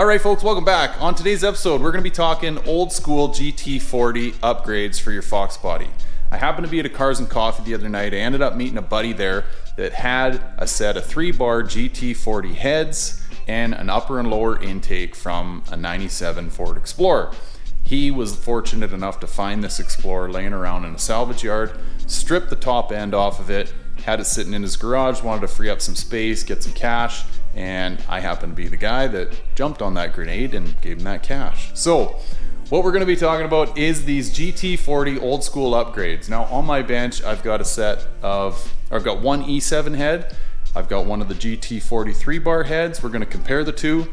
All right, folks, welcome back. On today's episode, we're going to be talking old school GT40 upgrades for your Foxbody. I happened to be at a Cars and Coffee the other night. I ended up meeting a buddy there that had a set of 3-bar GT40 heads and an upper and lower intake from a 97 Ford Explorer. He was fortunate enough to find this Explorer laying around in a salvage yard, stripped the top end off of it, had it sitting in his garage, wanted to free up some space, get some cash, and I happened to be the guy that jumped on that grenade and gave him that cash. So what we're going to be talking about is these GT40 old school upgrades. Now on my bench, I've got one E7 head, I've got one of the GT40 3-bar heads. We're going to compare the two,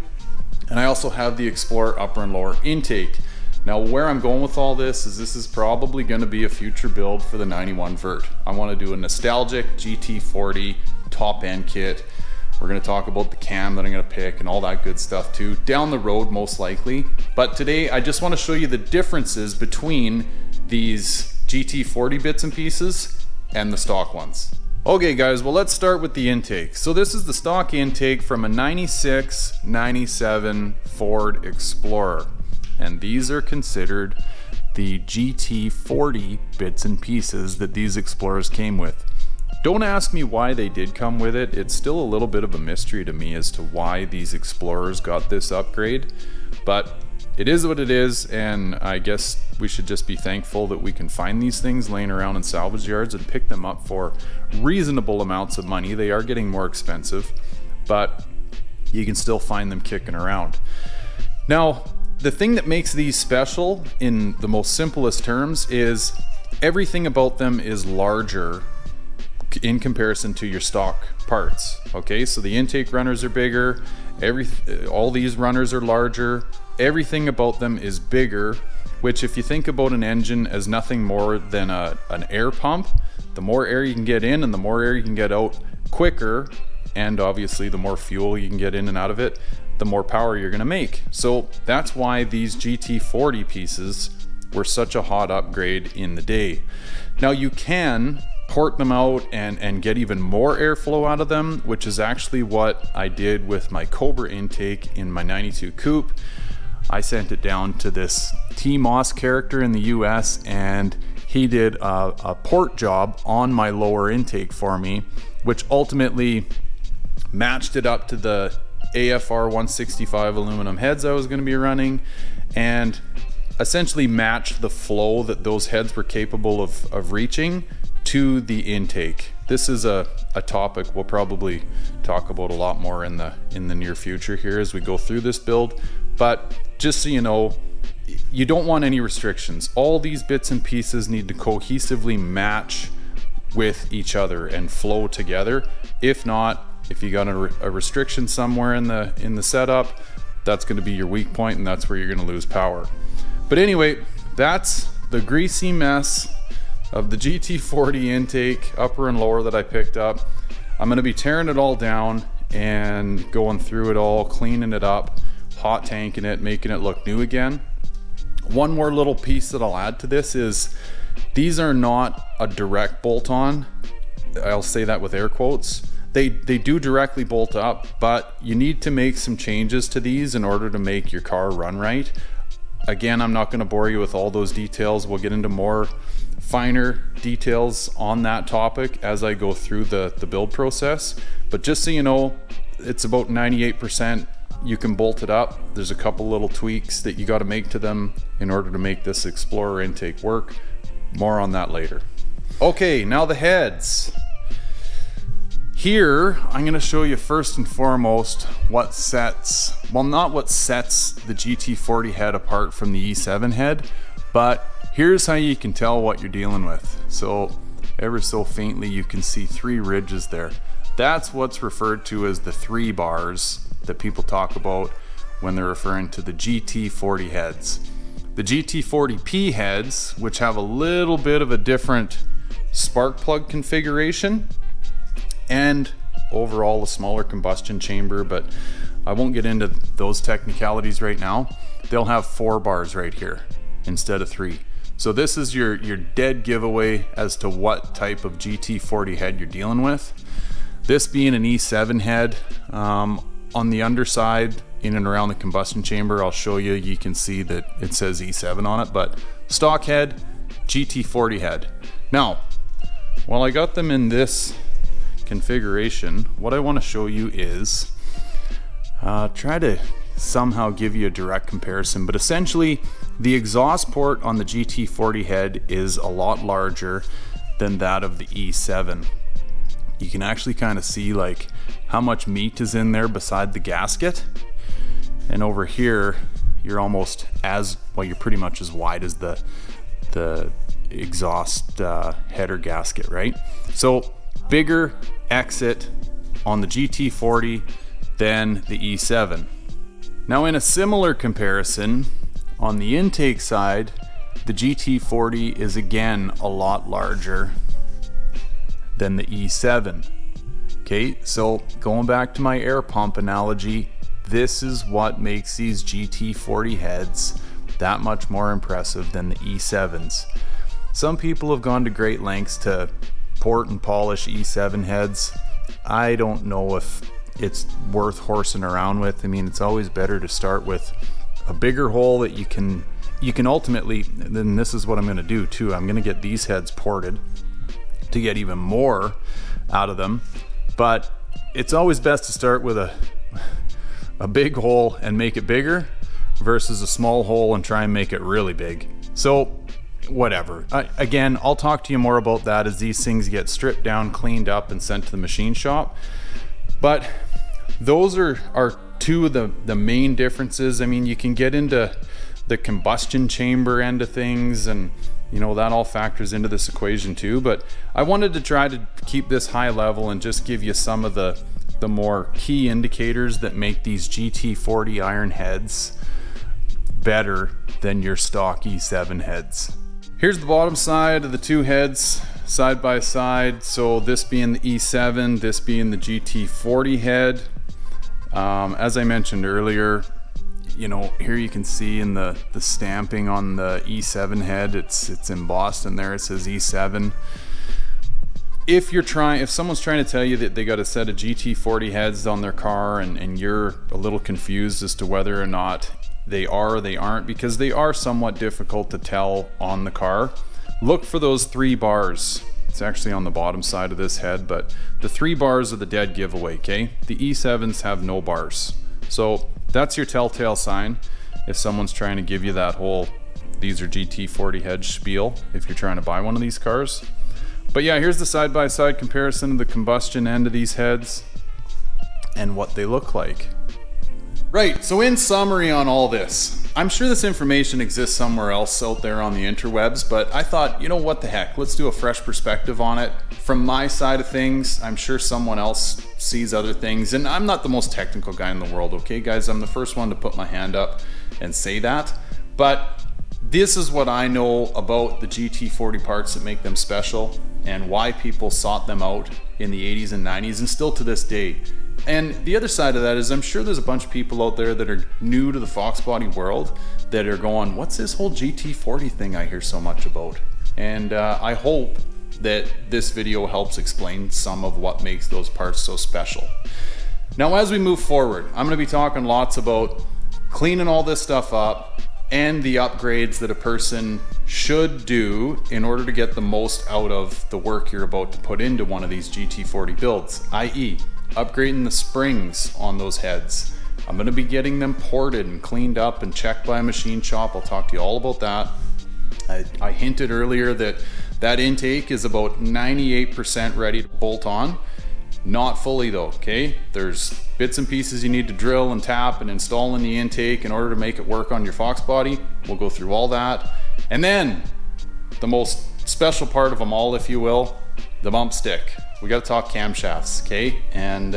and I also have the Explorer upper and lower intake. Now where I'm going with all this is probably going to be a future build for the 91 Vert. I want to do a nostalgic GT40 top end kit. We're going to talk about the cam that I'm going to pick and all that good stuff too, down the road most likely. But today I just want to show you the differences between these GT40 bits and pieces and the stock ones. Okay guys, well let's start with the intake. So this is the stock intake from a 96, 97 Ford Explorer. And these are considered the GT40 bits and pieces that these Explorers came with. Don't ask me why they did come with it. It's still a little bit of a mystery to me as to why these Explorers got this upgrade, but it is what it is, and I guess we should just be thankful that we can find these things laying around in salvage yards and pick them up for reasonable amounts of money. They are getting more expensive, but you can still find them kicking around. Now, the thing that makes these special in the most simplest terms is everything about them is larger in comparison to your stock parts. Okay, so the intake runners are bigger, all these runners are larger, everything about them is bigger, which if you think about an engine as nothing more than an air pump, the more air you can get in and the more air you can get out quicker, and obviously the more fuel you can get in and out of it, the more power you're going to make. So that's why these GT40 pieces were such a hot upgrade in the day. Now you can port them out and get even more airflow out of them, which is actually what I did with my Cobra intake in my 92 Coupe. I sent it down to this T. Moss character in the US, and he did a port job on my lower intake for me, which ultimately matched it up to the AFR 165 aluminum heads I was going to be running, and essentially matched the flow that those heads were capable of reaching to the intake. This is a topic we'll probably talk about a lot more in the near future here as we go through this build, but just so you know, you don't want any restrictions. All these bits and pieces need to cohesively match with each other and flow together. If not, if you got a restriction somewhere in the setup, that's going to be your weak point, and that's where you're going to lose power. But anyway, that's the greasy mess of the GT40 intake, upper and lower, that I picked up. I'm going to be tearing it all down and going through it all, cleaning it up, hot tanking it, making it look new again. One more little piece that I'll add to this is these are not a direct bolt-on. I'll say that with air quotes. They do directly bolt up, but you need to make some changes to these in order to make your car run right. Again, I'm not going to bore you with all those details. We'll get into more finer details on that topic as I go through the build process. But just so you know, it's about 98% you can bolt it up. There's a couple little tweaks that you got to make to them in order to make this Explorer intake work. More on that later. Okay, now the heads. Here, I'm going to show you first and foremost what sets the GT40 head apart from the E7 head, but here's how you can tell what you're dealing with. So ever so faintly you can see 3 ridges there. That's what's referred to as the 3 bars that people talk about when they're referring to the GT40 heads. The GT40P heads, which have a little bit of a different spark plug configuration, and overall a smaller combustion chamber, but I won't get into those technicalities right now. They'll have 4 bars right here instead of 3. So this is your dead giveaway as to what type of GT40 head you're dealing with. This being an E7 head, on the underside in and around the combustion chamber. I'll show you. You can see that it says E7 on it, but stock head, GT40 head. Now, while I got them in this configuration, what I want to show you is try to somehow give you a direct comparison, but essentially the exhaust port on the GT40 head is a lot larger than that of the E7. You can actually kind of see like how much meat is in there beside the gasket, and over here you're almost as well, you're pretty much as wide as the exhaust header gasket, right? So bigger exit on the GT40 than the E7. Now, in a similar comparison, on the intake side, the GT40 is again a lot larger than the E7. Okay, so going back to my air pump analogy, this is what makes these GT40 heads that much more impressive than the E7s. Some people have gone to great lengths to port and polish E7 heads. I don't know if it's worth horsing around with. I mean, it's always better to start with a bigger hole that you can ultimately, then this is what I'm going to do too. I'm going to get these heads ported to get even more out of them, but it's always best to start with a big hole and make it bigger versus a small hole and try and make it really big. So whatever. Again, I'll talk to you more about that as these things get stripped down, cleaned up, and sent to the machine shop. But those are two of the main differences. I mean, you can get into the combustion chamber end of things, and you know that all factors into this equation too. But I wanted to try to keep this high level and just give you some of the more key indicators that make these GT40 iron heads better than your stock E7 heads. Here's the bottom side of the two heads side by side. So this being the E7, this being the GT40 head. As I mentioned earlier, you know, here you can see in the stamping on the E7 head, it's embossed in there, it says E7. If someone's trying to tell you that they got a set of GT40 heads on their car and you're a little confused as to whether or not they are or they aren't, because they are somewhat difficult to tell on the car, look for those 3 bars. It's actually on the bottom side of this head, but the 3 bars are the dead giveaway, okay? The E7s have no bars. So that's your telltale sign if someone's trying to give you that whole, these are GT40 head spiel if you're trying to buy one of these cars. But yeah, here's the side-by-side comparison of the combustion end of these heads and what they look like. Right, so in summary on all this, I'm sure this information exists somewhere else out there on the interwebs, but I thought, you know what the heck, let's do a fresh perspective on it. From my side of things, I'm sure someone else sees other things, and I'm not the most technical guy in the world, okay guys? I'm the first one to put my hand up and say that, but this is what I know about the GT40 parts that make them special and why people sought them out in the 80s and 90s and still to this day. And the other side of that is I'm sure there's a bunch of people out there that are new to the Foxbody world that are going, what's this whole GT40 thing I hear so much about? And I hope that this video helps explain some of what makes those parts so special. Now, as we move forward, I'm going to be talking lots about cleaning all this stuff up and the upgrades that a person should do in order to get the most out of the work you're about to put into one of these GT40 builds, i.e. upgrading the springs on those heads. I'm going to be getting them ported and cleaned up and checked by a machine shop. I'll talk to you all about that. I hinted earlier that intake is about 98% ready to bolt on. Not fully though, okay? There's bits and pieces you need to drill and tap and install in the intake in order to make it work on your Foxbody. We'll go through all that. And then the most special part of them all, if you will, the bump stick. We got to talk camshafts, okay? And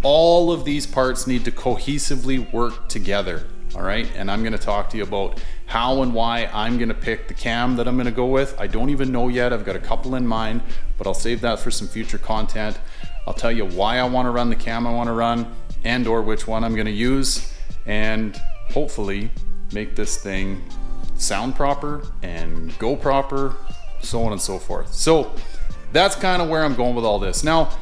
all of these parts need to cohesively work together, all right? And I'm going to talk to you about how and why I'm going to pick the cam that I'm going to go with. I don't even know yet. I've got a couple in mind, but I'll save that for some future content. I'll tell you why I want to run the cam I want to run and or which one I'm going to use, and hopefully make this thing sound proper and go proper, so on and so forth. So that's kind of where I'm going with all this. Now,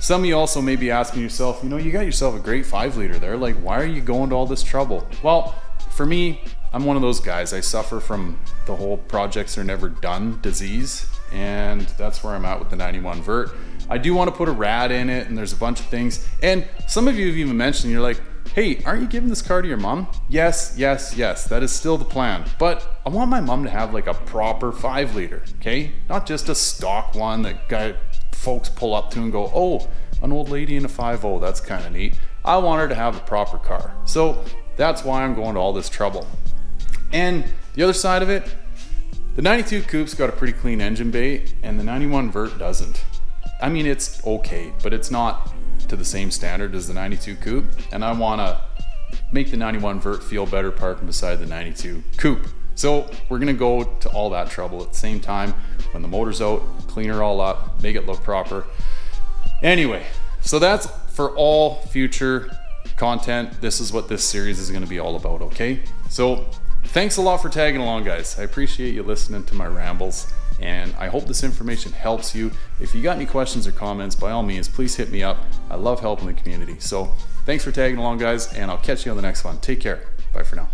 Some of you also may be asking yourself, you know, you got yourself a great 5-liter there. Like, why are you going to all this trouble? Well, for me, I'm one of those guys. I suffer from the whole projects are never done disease, and that's where I'm at with the 91 Vert. I do want to put a rad in it, and there's a bunch of things. And some of you have even mentioned, you're like, hey, aren't you giving this car to your mom? Yes, yes, yes, that is still the plan. But I want my mom to have like a proper 5-liter, okay? Not just a stock one that folks pull up to and go, oh, an old lady in a 5.0, that's kind of neat. I want her to have a proper car. So that's why I'm going to all this trouble. And the other side of it, the 92 Coupe's got a pretty clean engine bay, and the 91 Vert doesn't. I mean, it's okay, but it's not to the same standard as the 92 Coupe, and I want to make the 91 Vert feel better parking beside the 92 Coupe. So we're going to go to all that trouble at the same time. When the motor's out, clean her all up, make it look proper. Anyway, so that's for all future content. This is what this series is going to be all about, okay? So thanks a lot for tagging along, guys. I appreciate you listening to my rambles, and I hope this information helps you. If you got any questions or comments, by all means, please hit me up. I love helping the community. So thanks for tagging along, guys, and I'll catch you on the next one. Take care. Bye for now.